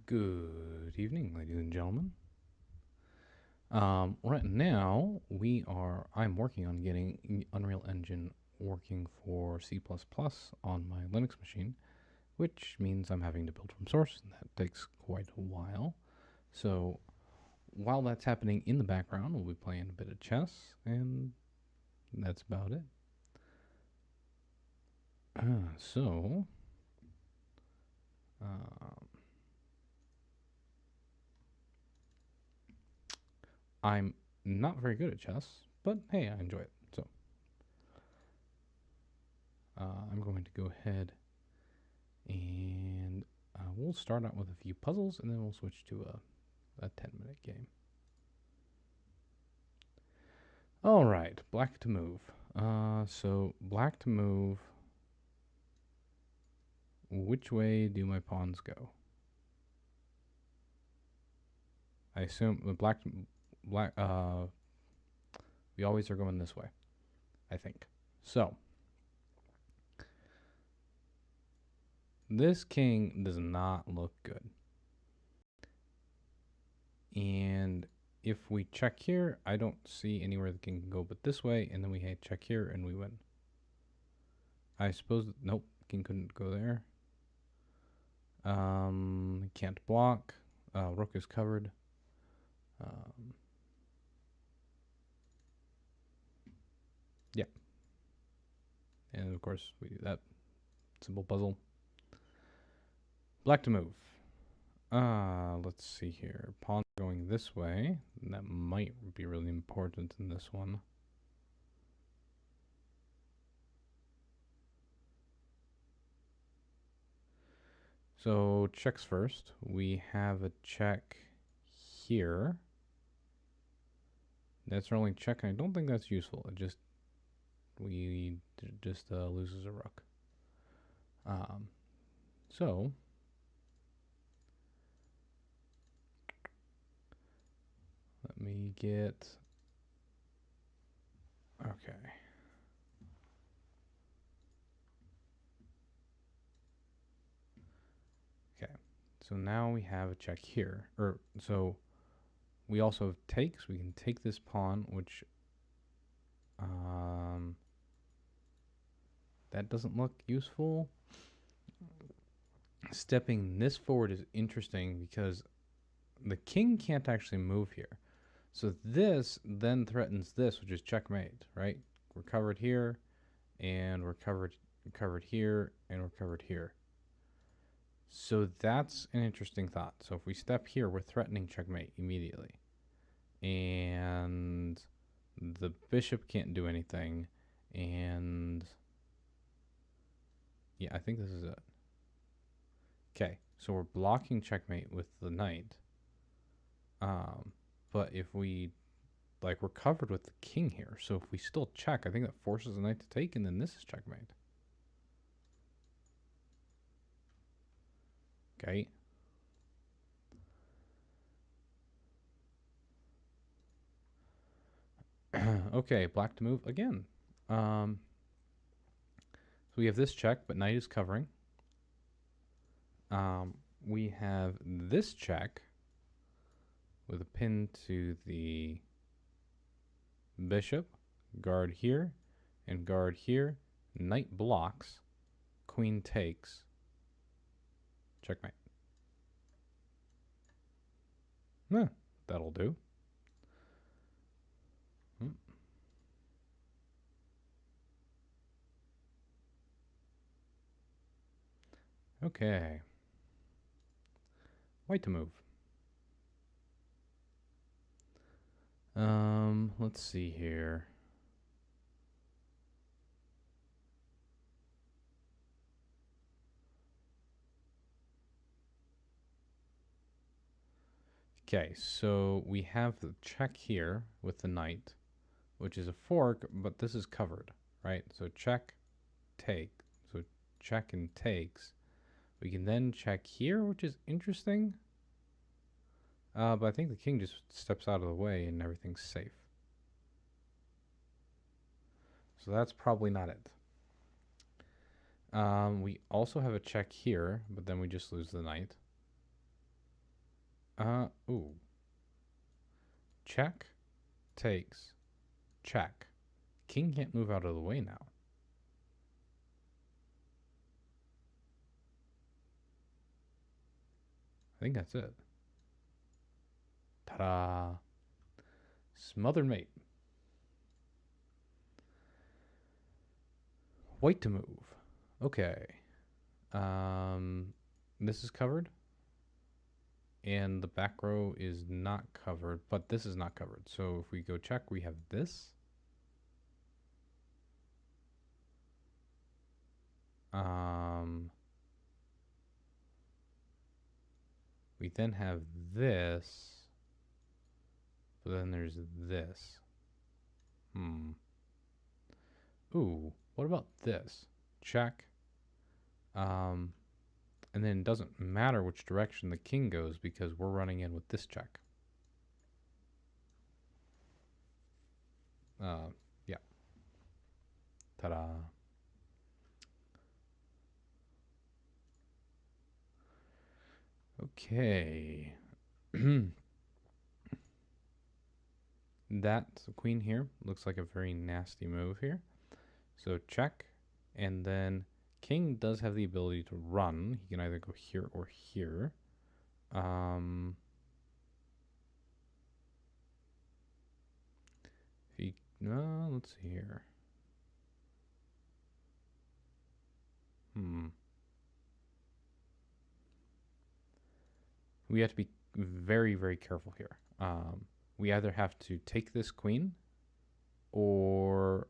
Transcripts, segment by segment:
Good evening, ladies and gentlemen. Right now, I'm working on getting Unreal Engine working for C++ on my Linux machine, which means I'm having to build from source, and that takes quite a while. So, while that's happening in the background, we'll be playing a bit of chess, and that's about it. So, uh, I'm not very good at chess, but hey, I enjoy it. So, I'm going to go ahead and we'll start out with a few puzzles and then we'll switch to a 10-minute game. All right, black to move. So black to move. Which way do my pawns go? I assume the black. We always are going this way. I think. So this king does not look good. And if we check here, I don't see anywhere the king can go but this way, and then we check here and we win. I suppose, nope, king couldn't go there. Can't block. Rook is covered. Yeah. And of course, we do that. Simple puzzle. Black to move. Let's see here. Pawn going this way. That might be really important in this one. So checks first. We have a check here. That's our only check, and I don't think that's useful. It just loses a rook. So let me get. Okay. Okay. So now we have a check here. So we also have takes. We can take this pawn, which that doesn't look useful. Stepping this forward is interesting because the king can't actually move here. So this then threatens this, which is checkmate, right? We're covered here, and we're covered here, and we're covered here. So that's an interesting thought. So if we step here, we're threatening checkmate immediately. And the bishop can't do anything. And yeah, I think this is it. Okay, so we're blocking checkmate with the knight. But if we, we're covered with the king here. So if we still check, I think that forces the knight to take, and then this is checkmate. Okay. Okay, black to move again. So we have this check, but knight is covering. We have this check with a pin to the bishop, guard here, and guard here. Knight blocks, queen takes, checkmate. That'll do. Okay. White to move. Let's see here. Okay, so we have the check here with the knight, which is a fork, but this is covered, right? So check, take. So check and takes. We can then check here, which is interesting. But I think the king just steps out of the way and everything's safe. So that's probably not it. We also have a check here, but then we just lose the knight. Ooh. Check, takes, check. King can't move out of the way now. I think that's it. Ta-da! Smothered mate. White to move. Okay. This is covered. And the back row is not covered, but this is not covered. So if we go check, we have this. We then have this, but then there's this. Ooh, what about this? Check. And then it doesn't matter which direction the king goes because we're running in with this check. Yeah. Ta-da. Okay. That queen here looks like a very nasty move here. So check, and then king does have the ability to run. He can either go here or here. No, let's see here. We have to be very, very careful here. We either have to take this queen or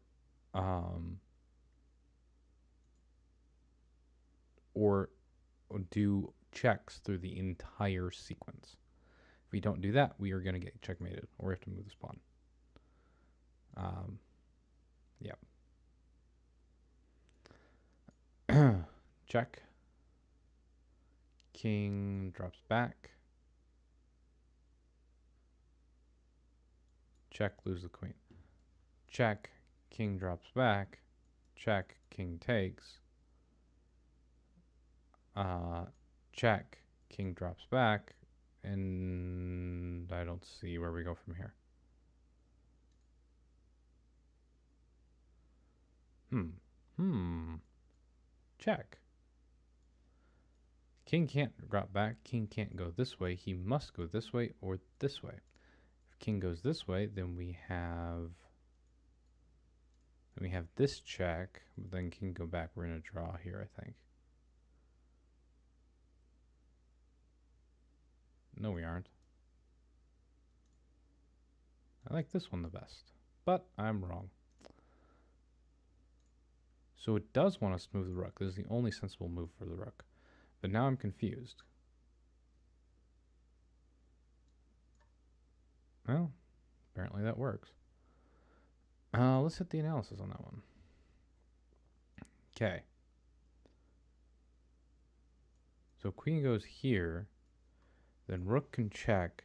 do checks through the entire sequence. If we don't do that, we are going to get checkmated, or we have to move this pawn. Yeah. Check. King drops back. Check, lose the queen. Check, king drops back. Check, king takes. Check, king drops back. And I don't see where we go from here. Check. King can't drop back. King can't go this way. He must go this way or this way. If king goes this way, then we have this check. But then king go back. We're in a draw here, I think. No, we aren't. I like this one the best, but I'm wrong. So it does want us to move the rook. This is the only sensible move for the rook. But now I'm confused. Well, apparently that works. Let's hit the analysis on that one. Okay. So queen goes here. Then rook can check,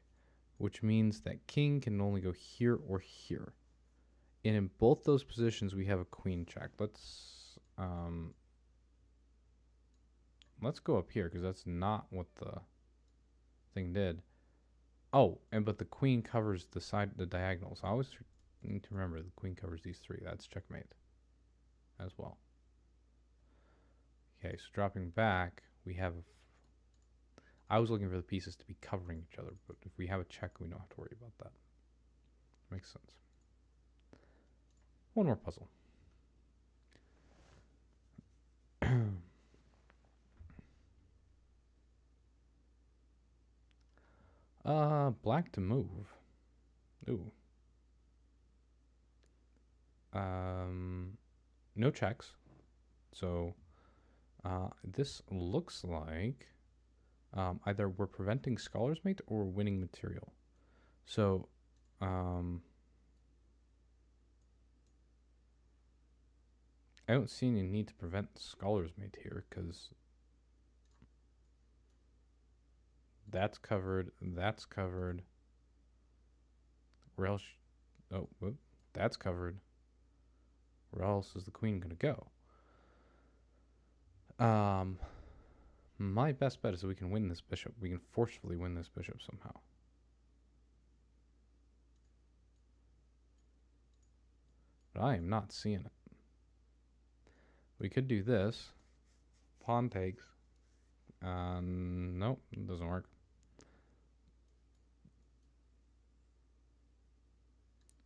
which means that king can only go here or here. And in both those positions, we have a queen check. Let's go up here because that's not what the thing did. Oh, but the queen covers the diagonals. I always need to remember the queen covers these three. That's checkmate as well. Okay, so dropping back, we have I was looking for the pieces to be covering each other, but if we have a check, we don't have to worry about that. Makes sense. One more puzzle. Black to move. Ooh. No checks. So, this looks like either we're preventing Scholar's Mate or winning material. So, I don't see any need to prevent Scholar's Mate here because that's covered. That's covered. Where else? Oh, whoop, that's covered. Where else is the queen gonna go? My best bet is that we can win this bishop. We can forcefully win this bishop somehow. But I am not seeing it. We could do this. Pawn takes. Nope, it doesn't work.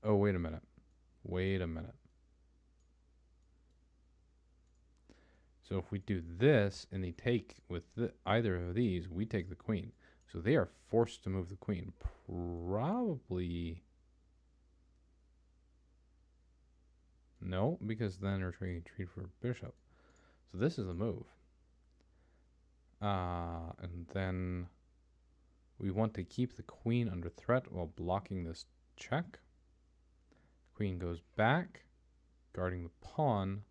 Oh, wait a minute. Wait a minute. So if we do this and they take with either of these, we take the queen. So they are forced to move the queen. Probably. No, because then they're trying to treat for a bishop. So this is the move. And then we want to keep the queen under threat while blocking this check. Queen goes back, guarding the pawn,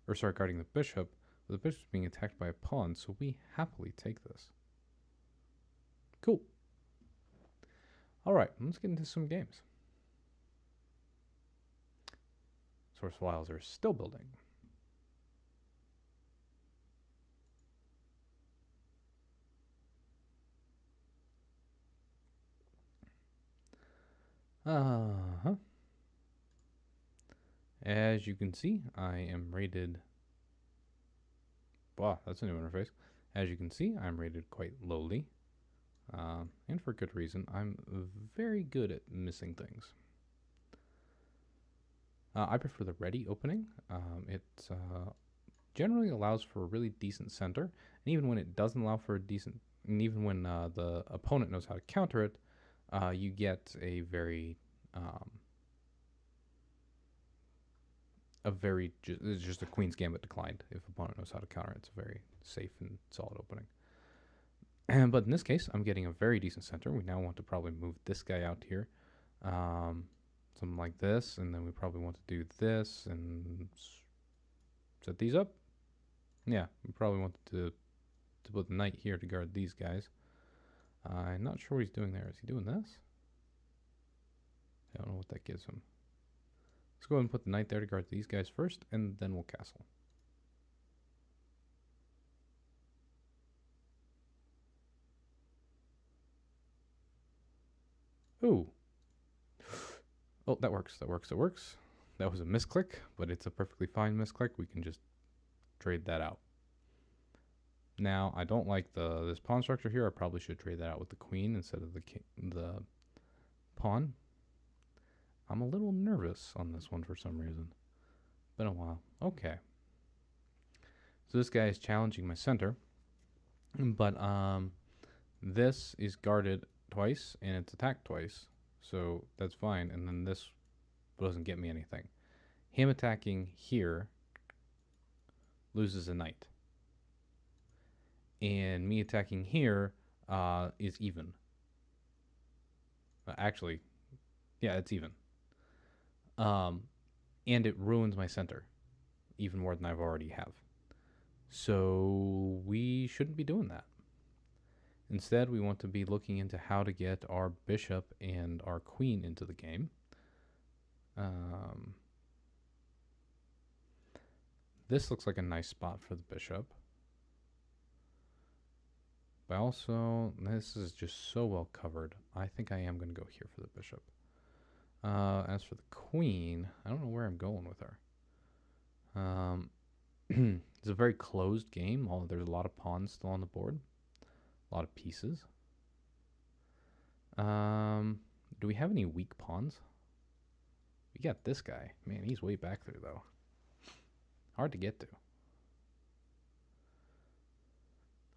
or sorry, guarding the bishop. But the bishop's being attacked by a pawn, so we happily take this. Cool. All right, let's get into some games. Source files are still building. As you can see, I am rated. Wow, that's a new interface. As you can see, I'm rated quite lowly. And for good reason. I'm very good at missing things. I prefer the ready opening. It generally allows for a really decent center. And even when it doesn't allow for a decent, and even when the opponent knows how to counter it, you get a very, it's just a queen's gambit declined. If opponent knows how to counter it, it's a very safe and solid opening. But in this case, I'm getting a very decent center. We now want to probably move this guy out here. Something like this, and then we probably want to do this and set these up. Yeah, we probably want to put the knight here to guard these guys. I'm not sure what he's doing there. Is he doing this? I don't know what that gives him. Let's go ahead and put the knight there to guard these guys first, and then we'll castle. Ooh. Oh, that works, that works, that works. That was a misclick, but it's a perfectly fine misclick. We can just trade that out. Now, I don't like this pawn structure here. I probably should trade that out with the queen instead of the pawn. I'm a little nervous on this one for some reason. Been a while. Okay. So this guy is challenging my center. But this is guarded twice and it's attacked twice. So that's fine. And then this doesn't get me anything. Him attacking here loses a knight. And me attacking here is even. Actually, yeah, it's even. And it ruins my center even more than I've already have. So we shouldn't be doing that. Instead, we want to be looking into how to get our bishop and our queen into the game. This looks like a nice spot for the bishop. But also, this is just so well covered. I think I am going to go here for the bishop. As for the queen, I don't know where I'm going with her. It's a very closed game. There's a lot of pawns still on the board. A lot of pieces. Do we have any weak pawns? We got this guy. Man, he's way back there, though. Hard to get to.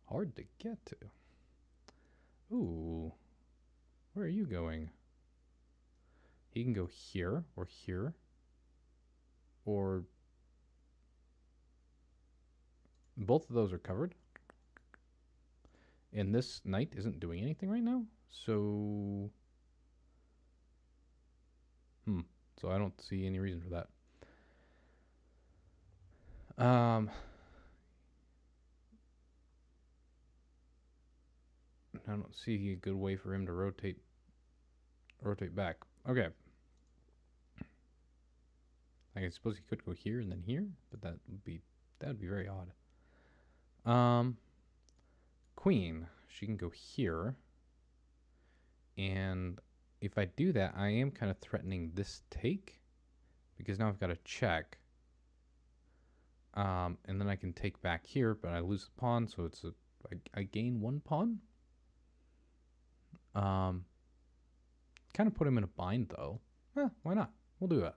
Hard to get to. Ooh. Where are you going? He can go here, or here. Or... both of those are covered. And this knight isn't doing anything right now. So... So I don't see any reason for that. I don't see a good way for him to rotate back. Okay. I suppose he could go here and then here, but that would be very odd. queen, she can go here. And if I do that, I am kind of threatening this take, because now I've got a check. And then I can take back here, but I lose the pawn, so it's I gain one pawn. Kind of put him in a bind, though. Why not? We'll do that.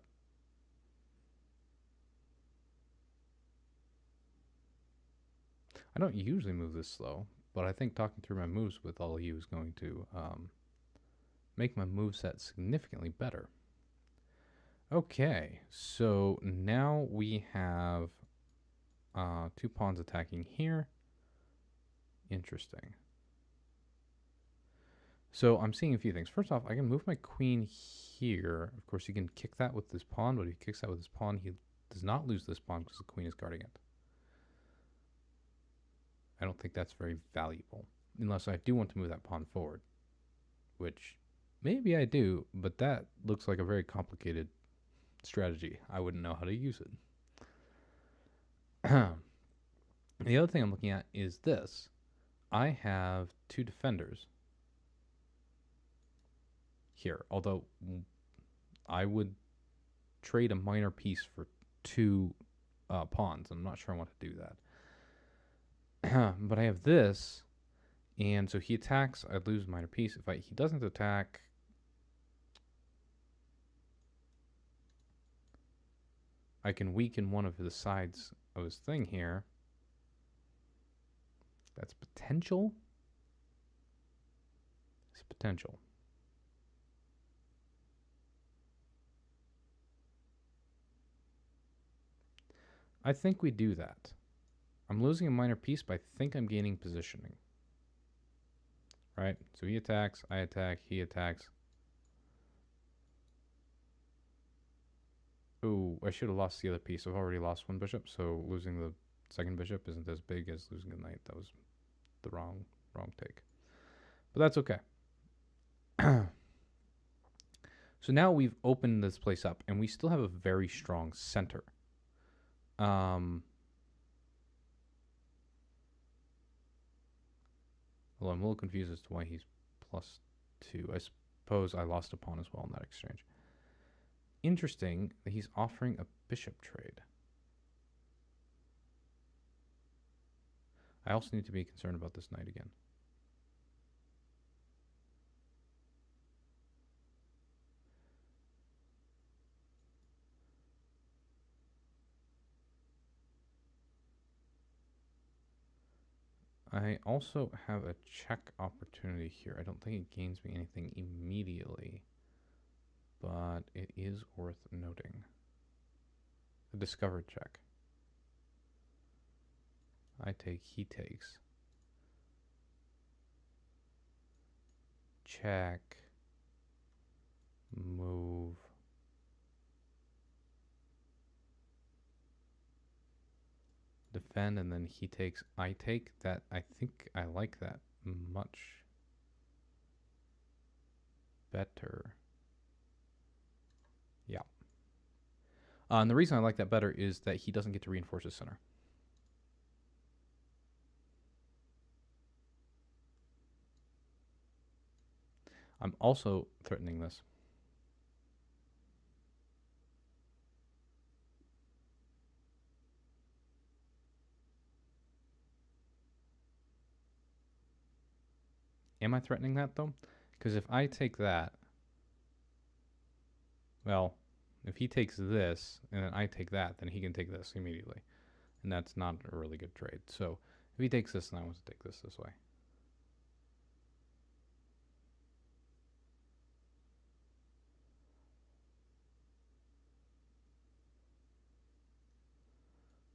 I don't usually move this slow, but I think talking through my moves with all of you is going to make my moveset significantly better. Okay, so now we have 2 pawns attacking here. Interesting. So I'm seeing a few things. First off, I can move my queen here. Of course, he can kick that with this pawn, but if he kicks that with his pawn, he does not lose this pawn because the queen is guarding it. I don't think that's very valuable, unless I do want to move that pawn forward, which maybe I do, but that looks like a very complicated strategy. I wouldn't know how to use it. The other thing I'm looking at is this. I have 2 defenders here, although I would trade a minor piece for 2 pawns. I'm not sure I want to do that. But I have this, and so he attacks, I lose a minor piece. If he doesn't attack, I can weaken one of the sides of his thing here. That's potential. It's potential. I think we do that. I'm losing a minor piece, but I think I'm gaining positioning. Right? So he attacks, I attack, he attacks. Ooh, I should have lost the other piece. I've already lost 1 bishop, so losing the second bishop isn't as big as losing a knight. That was the wrong take. But that's okay. So now we've opened this place up, and we still have a very strong center. Well, I'm a little confused as to why he's +2. I suppose I lost a pawn as well in that exchange. Interesting that he's offering a bishop trade. I also need to be concerned about this knight again. I also have a check opportunity here. I don't think it gains me anything immediately, but it is worth noting. A discovered check. I take, he takes. Check. Move. Defend, and then he takes, I take. That, I think I like that much better. Yeah. And the reason I like that better is that he doesn't get to reinforce his center. I'm also threatening this. Am I threatening that, though? Because if I take that, well, if he takes this, and then I take that, then he can take this immediately. And that's not a really good trade. So if he takes this, then I want to take this way.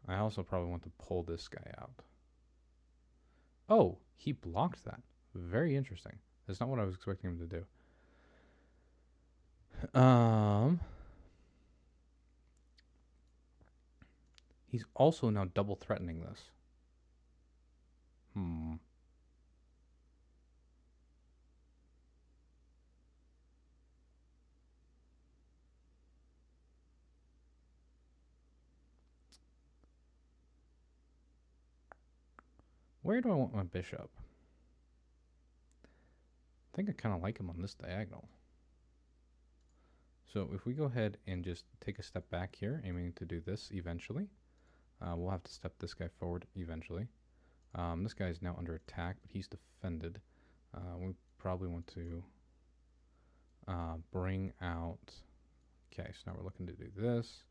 I also probably want to pull this guy out. Oh, he blocked that. Very interesting. That's not what I was expecting him to do. He's also now double threatening this. Where do I want my bishop? think I kind of like him on this diagonal. So if we go ahead and just take a step back here, aiming to do this eventually, we'll have to step this guy forward eventually. This guy is now under attack, but he's defended. We probably want to bring out... Okay, so now we're looking to do this.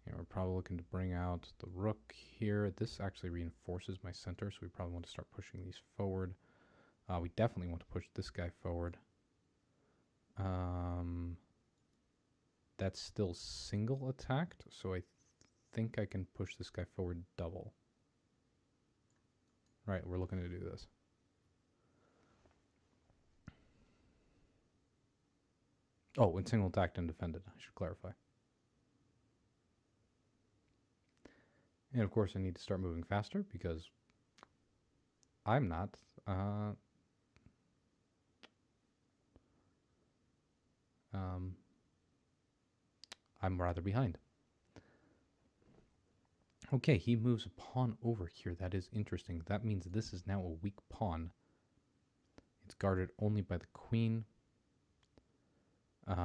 And we're probably looking to bring out the rook here. This actually reinforces my center, so we probably want to start pushing these forward. We definitely want to push this guy forward. That's still single attacked, so I think I can push this guy forward double. Right, we're looking to do this. Oh, and single attacked and defended, I should clarify. And of course I need to start moving faster because I'm not. I'm rather behind. Okay, he moves a pawn over here. That is interesting. That means this is now a weak pawn. It's guarded only by the queen. This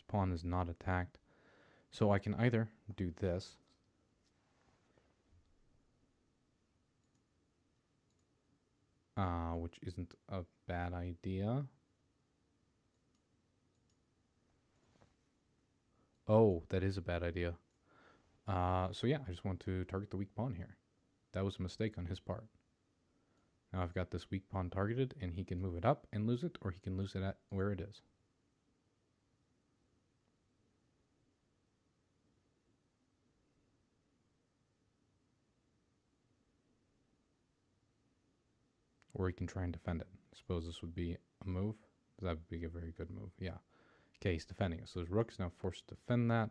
pawn is not attacked. So I can either do this. Which isn't a bad idea. Oh, that is a bad idea. So yeah, I just want to target the weak pawn here. That was a mistake on his part. Now I've got this weak pawn targeted, and he can move it up and lose it, or he can lose it at where it is. Or he can try and defend it. I suppose this would be a move. That would be a very good move, yeah. Okay, he's defending it. So his rook's now forced to defend that.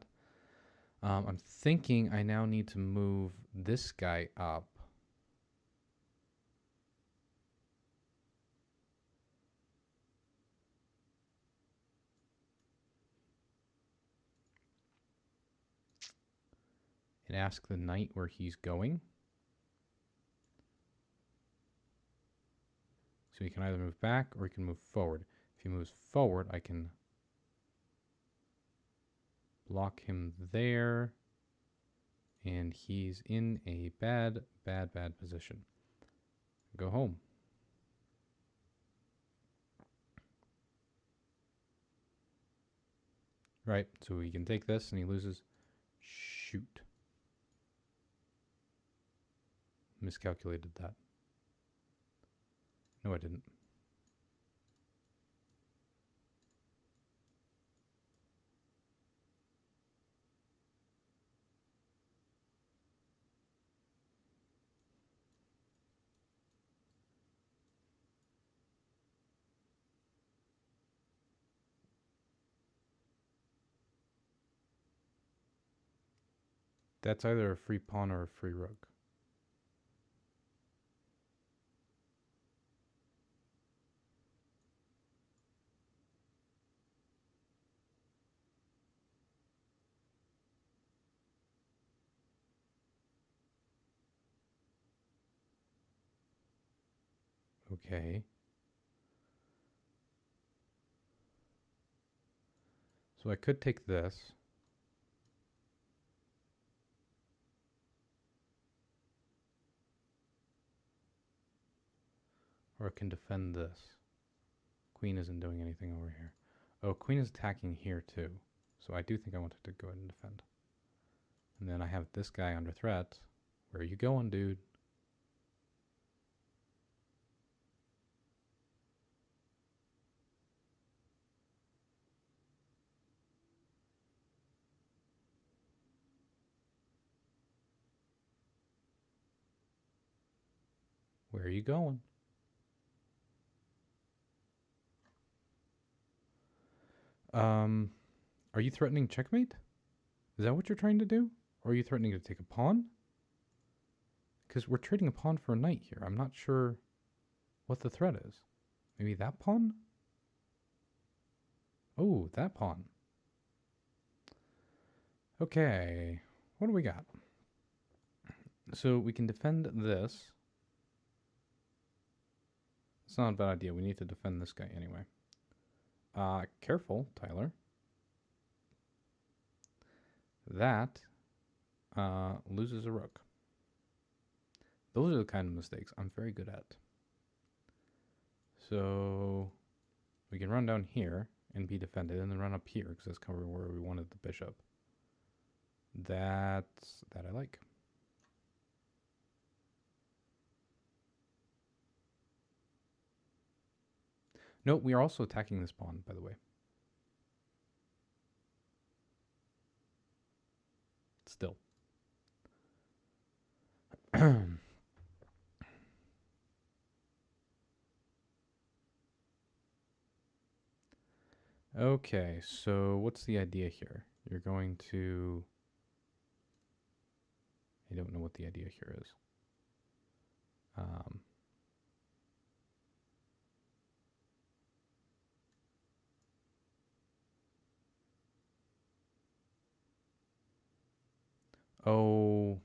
I'm thinking I now need to move this guy up. And ask the knight where he's going. So he can either move back or he can move forward. If he moves forward, I can block him there. And he's in a bad position. Go home. Right, so he can take this and he loses. Shoot. Miscalculated that. No, I didn't. That's either a free pawn or a free rook. Okay. So I could take this. Or I can defend this. Queen isn't doing anything over here. Oh, queen is attacking here too. So I do think I wanted to go ahead and defend. And then I have this guy under threat. Where are you going, dude? Where are you going? Are you threatening checkmate? Is that what you're trying to do? Or are you threatening to take a pawn? Because we're trading a pawn for a knight here. I'm not sure what the threat is. Maybe that pawn? Oh, that pawn. Okay. What do we got? So we can defend this. It's not a bad idea. We need to defend this guy anyway. Careful, Tyler. That loses a rook. Those are the kind of mistakes I'm very good at. So we can run down here and be defended, and then run up here because that's kind of where we wanted the bishop. That I like. No, we are also attacking this pawn, by the way. Still. Okay, so what's the idea here? You're going to... I don't know what the idea here is. Oh.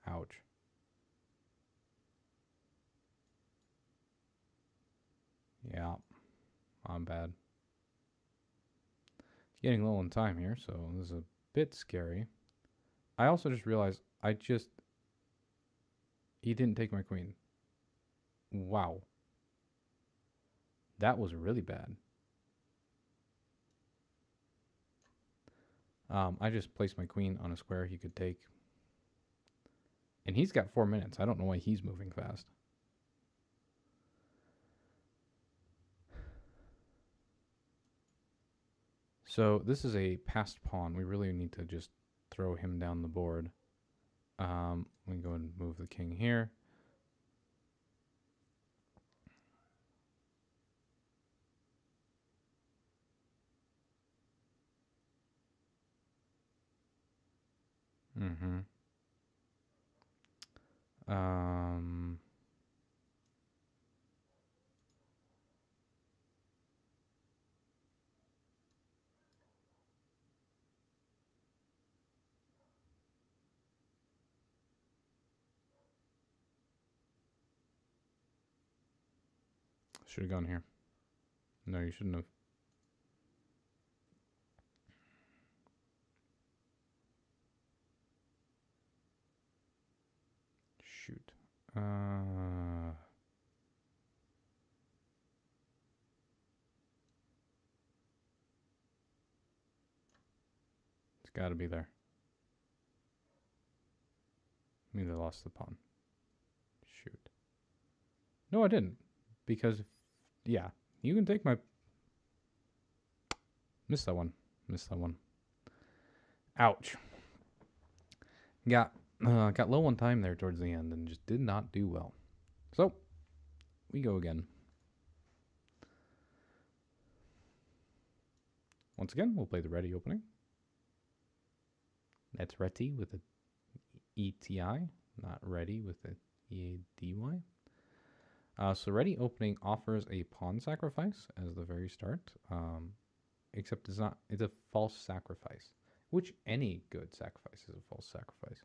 Ouch. Yeah, I'm bad. Getting low on time here, so this is a bit scary. I also just realized he didn't take my queen. Wow. That was really bad. I just placed my queen on a square he could take. And he's got 4 minutes. I don't know why he's moving fast. So this is a passed pawn. We really need to just throw him down the board. We can go and move the king here. Mm-hmm. Should have gone here. No, you shouldn't have. Shoot. It's got to be there. Maybe I lost the pawn. Shoot. No, I didn't. Because, yeah, you can take my... Missed that one. Missed that one. Ouch. Got low on time there towards the end and just did not do well. So, we go again. Once again, we'll play the ready opening. That's ready with a ETI, not ready with a EADY. So ready opening offers a pawn sacrifice as the very start, except it's a false sacrifice, which any good sacrifice is a false sacrifice.